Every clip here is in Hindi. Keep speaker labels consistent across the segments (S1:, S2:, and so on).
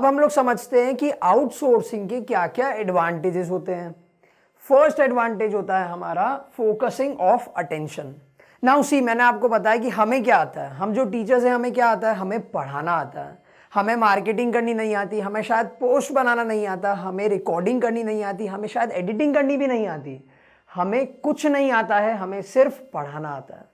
S1: अब हम लोग समझते हैं कि आउटसोर्सिंग के क्या क्या एडवांटेजेस होते हैं। फर्स्ट एडवांटेज होता है हमारा focusing of attention. Now see, मैंने आपको बताया कि हमें क्या आता है, हम जो टीचर्स हैं हमें क्या आता है, हमें पढ़ाना आता है, हमें मार्केटिंग करनी नहीं आती, हमें शायद पोस्ट बनाना नहीं आता, हमें रिकॉर्डिंग करनी नहीं आती, हमें शायद एडिटिंग करनी भी नहीं आती, हमें कुछ नहीं आता है, हमें सिर्फ पढ़ाना आता है।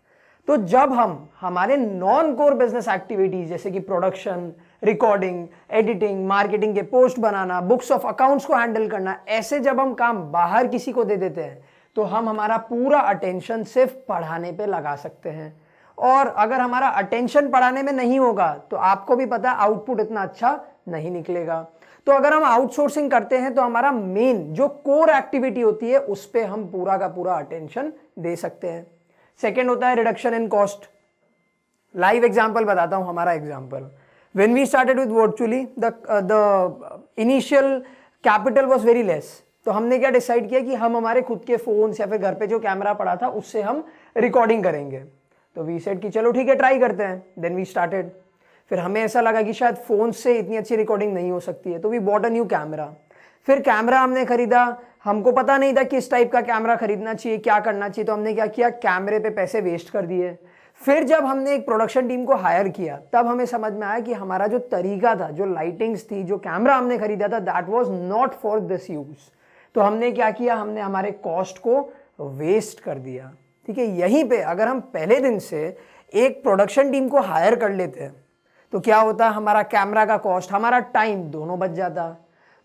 S1: तो जब हम हमारे नॉन कोर बिजनेस एक्टिविटीज जैसे कि प्रोडक्शन, रिकॉर्डिंग, एडिटिंग, मार्केटिंग के post banana, books of accounts को हैंडल करना, ऐसे जब हम काम बाहर किसी को दे देते हैं तो हम हमारा पूरा अटेंशन सिर्फ पढ़ाने पे लगा सकते हैं। और अगर हमारा अटेंशन पढ़ाने में नहीं होगा तो आपको भी पता है आउटपुट इतना अच्छा नहीं निकलेगा। तो अगर हम आउटसोर्सिंग करते हैं तो हमारा मेन जो कोर एक्टिविटी होती है उस पर हम पूरा का पूरा अटेंशन दे सकते हैं। सेकेंड होता है reduction in cost. Live example बताता हूं, हमारा example, when we started with virtually the initial capital was very less. तो हमने क्या डिसाइड किया कि हम हमारे खुद के फोन्स या फिर घर पे जो कैमरा पड़ा था उससे हम रिकॉर्डिंग करेंगे। तो वी सेड कि चलो ठीक है, ट्राई करते हैं। Then we started. फिर हमें ऐसा लगा कि शायद फोन से इतनी अच्छी रिकॉर्डिंग नहीं हो सकती है, तो we bought a new camera. फिर कैमरा हमने खरीदा, हमको पता नहीं था किस टाइप का कैमरा खरीदना चाहिए, क्या करना चाहिए, तो हमने क्या किया, कैमरे पे पैसे वेस्ट कर दिए। फिर जब हमने एक प्रोडक्शन टीम को हायर किया तब हमें समझ में आया कि हमारा जो तरीका था, जो लाइटिंग्स थी, जो कैमरा हमने खरीदा था, that was not for this use. तो हमने क्या किया, हमने हमारे कॉस्ट को वेस्ट कर दिया। ठीक है, यहीं पे अगर हम पहले दिन से एक प्रोडक्शन टीम को हायर कर लेते हैं तो क्या होता, हमारा कैमरा का कॉस्ट, हमारा टाइम दोनों बच जाता।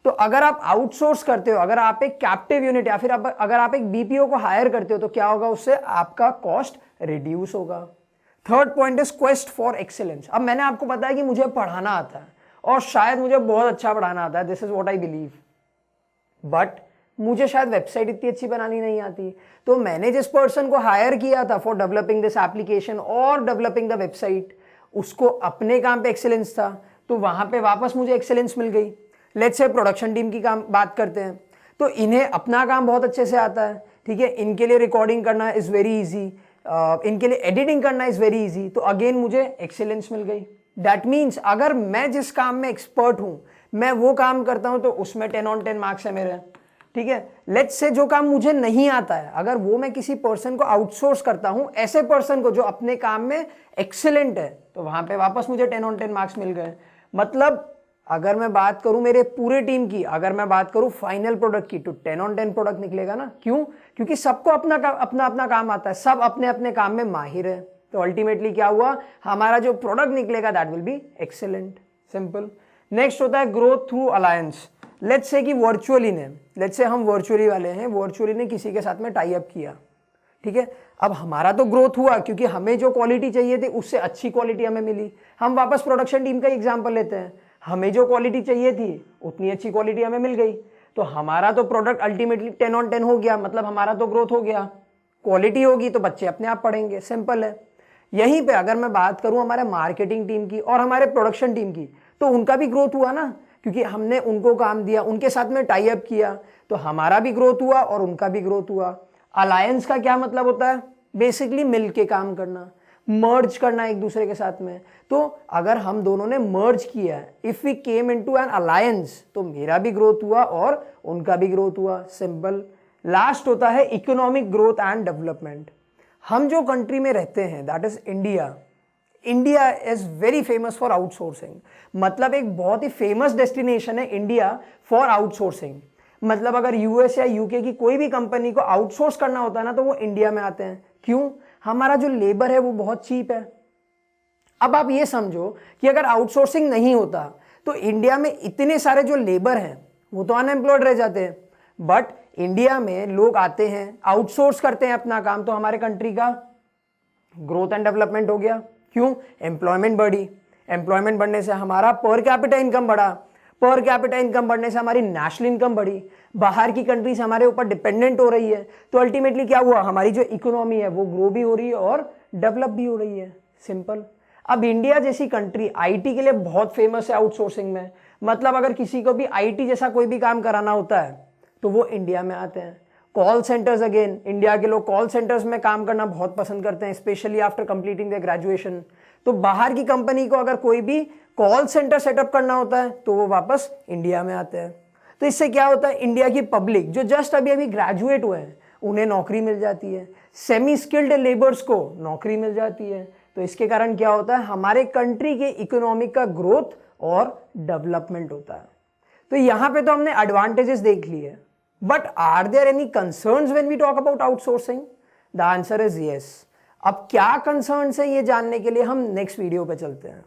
S1: तो अगर आप आउटसोर्स करते हो, अगर आप एक कैप्टिव यूनिट या फिर अगर आप एक बीपीओ को हायर करते हो तो क्या होगा, उससे आपका कॉस्ट रिड्यूस होगा। Third point is quest for excellence. अब मैंने आपको बताया कि मुझे पढ़ाना आता है और शायद मुझे बहुत अच्छा पढ़ाना आता है, this is what I believe, but मुझे शायद वेबसाइट इतनी अच्छी बनानी नहीं आती। तो मैंने जिस पर्सन को हायर किया था फॉर डेवलपिंग दिस एप्लीकेशन और डेवलपिंग द वेबसाइट, उसको अपने काम पे एक्सीलेंस था, तो वहां पे वापस मुझे एक्सीलेंस मिल गई। लेट्स से प्रोडक्शन टीम की काम बात करते हैं, तो इन्हें अपना काम बहुत अच्छे से आता है। ठीक है, इनके लिए रिकॉर्डिंग करना इज वेरी इजी, इनके लिए एडिटिंग करना इज वेरी इजी, तो अगेन मुझे एक्सीलेंस मिल गई। दैट मीन्स अगर मैं जिस काम में एक्सपर्ट हूं, मैं वो काम करता हूं तो उसमें 10 on 10 मार्क्स है मेरे। ठीक है, लेट्स से जो काम मुझे नहीं आता है, अगर वो मैं किसी पर्सन को आउटसोर्स करता हूं, ऐसे पर्सन को जो अपने काम में एक्सीलेंट है, तो वहां पे वापस मुझे 10 on 10 मार्क्स मिल गए। मतलब अगर मैं बात करूं मेरे पूरे टीम की, अगर मैं बात करूं फाइनल प्रोडक्ट की, तो 10 on 10 प्रोडक्ट निकलेगा ना। क्यों? क्योंकि सबको अपना अपना काम आता है, सब अपने अपने काम में माहिर है। तो अल्टीमेटली क्या हुआ, हमारा जो प्रोडक्ट निकलेगा that will be excellent. Simple. Next होता है growth through alliance. Let's say कि लेट्स से हम वर्चुअली वाले हैं, वर्चुअली ने किसी के साथ में टाई अप किया। ठीक है, अब हमारा तो ग्रोथ हुआ क्योंकि हमें जो क्वालिटी चाहिए थी उससे अच्छी क्वालिटी हमें मिली। हम वापस प्रोडक्शन टीम का एग्जांपल लेते हैं, हमें जो क्वालिटी चाहिए थी उतनी अच्छी क्वालिटी हमें मिल गई, तो हमारा तो प्रोडक्ट अल्टीमेटली 10 on 10 हो गया, मतलब हमारा तो ग्रोथ हो गया। क्वालिटी होगी तो बच्चे अपने आप पढ़ेंगे, सिंपल है। यहीं पे अगर मैं बात करूं हमारे मार्केटिंग टीम की और हमारे प्रोडक्शन टीम की, तो उनका भी ग्रोथ हुआ ना, क्योंकि हमने उनको काम दिया, उनके साथ में टाई अप किया, तो हमारा भी ग्रोथ हुआ और उनका भी ग्रोथ हुआ। अलायंस का क्या मतलब होता है, बेसिकली मिलके काम करना, मर्ज करना एक दूसरे के साथ में। तो अगर हम दोनों ने मर्ज किया, if we came into an alliance, तो मेरा भी ग्रोथ हुआ और उनका भी ग्रोथ हुआ। सिंपल। लास्ट होता है इकोनॉमिक ग्रोथ एंड डेवलपमेंट। हम जो कंट्री में रहते हैं that is India, India is very famous for outsourcing. मतलब एक बहुत ही फेमस डेस्टिनेशन है इंडिया फॉर आउटसोर्सिंग। मतलब अगर यूएस या यूके की कोई भी कंपनी को आउटसोर्स करना होता है ना, तो वो इंडिया में आते हैं। क्यों? हमारा जो लेबर है वो बहुत चीप है। अब आप ये समझो कि अगर आउटसोर्सिंग नहीं होता तो इंडिया में इतने सारे जो लेबर हैं वो तो अनएम्प्लॉयड रह जाते हैं, बट इंडिया में लोग आते हैं, आउटसोर्स करते हैं अपना काम, तो हमारे कंट्री का ग्रोथ एंड डेवलपमेंट हो गया। क्यों? एम्प्लॉयमेंट बढ़ी, एम्प्लॉयमेंट बढ़ने से हमारा पर कैपिटा इनकम बढ़ा, पर कैपिटा इनकम बढ़ने से हमारी नेशनल इनकम बढ़ी, बाहर की कंट्रीज हमारे ऊपर डिपेंडेंट हो रही है, तो अल्टीमेटली क्या हुआ, हमारी जो इकोनॉमी है वो ग्रो भी हो रही है और डेवलप भी हो रही है। सिंपल। अब इंडिया जैसी कंट्री आईटी के लिए बहुत फेमस है आउटसोर्सिंग में। मतलब अगर किसी को भी आईटी जैसा कोई भी काम कराना होता है तो वो इंडिया में आते हैं। कॉल सेंटर्स, अगेन इंडिया के लोग कॉल सेंटर्स में काम करना बहुत पसंद करते हैं, specially after completing the graduation. तो बाहर की कंपनी को अगर कोई भी कॉल सेंटर सेटअप करना होता है तो वो वापस इंडिया में आते हैं। तो इससे क्या होता है, इंडिया की पब्लिक जो जस्ट अभी अभी ग्रेजुएट हुए हैं उन्हें नौकरी मिल जाती है, सेमी स्किल्ड लेबर्स को नौकरी मिल जाती है। तो इसके कारण क्या होता है, हमारे कंट्री के इकोनॉमिक का ग्रोथ और डेवलपमेंट होता है। तो यहां पे तो हमने एडवांटेजेस देख लिए, but are there any concerns when we talk about outsourcing? The answer is yes. अब क्या कंसर्न्स है ये जानने के लिए हम नेक्स्ट वीडियो पे चलते हैं।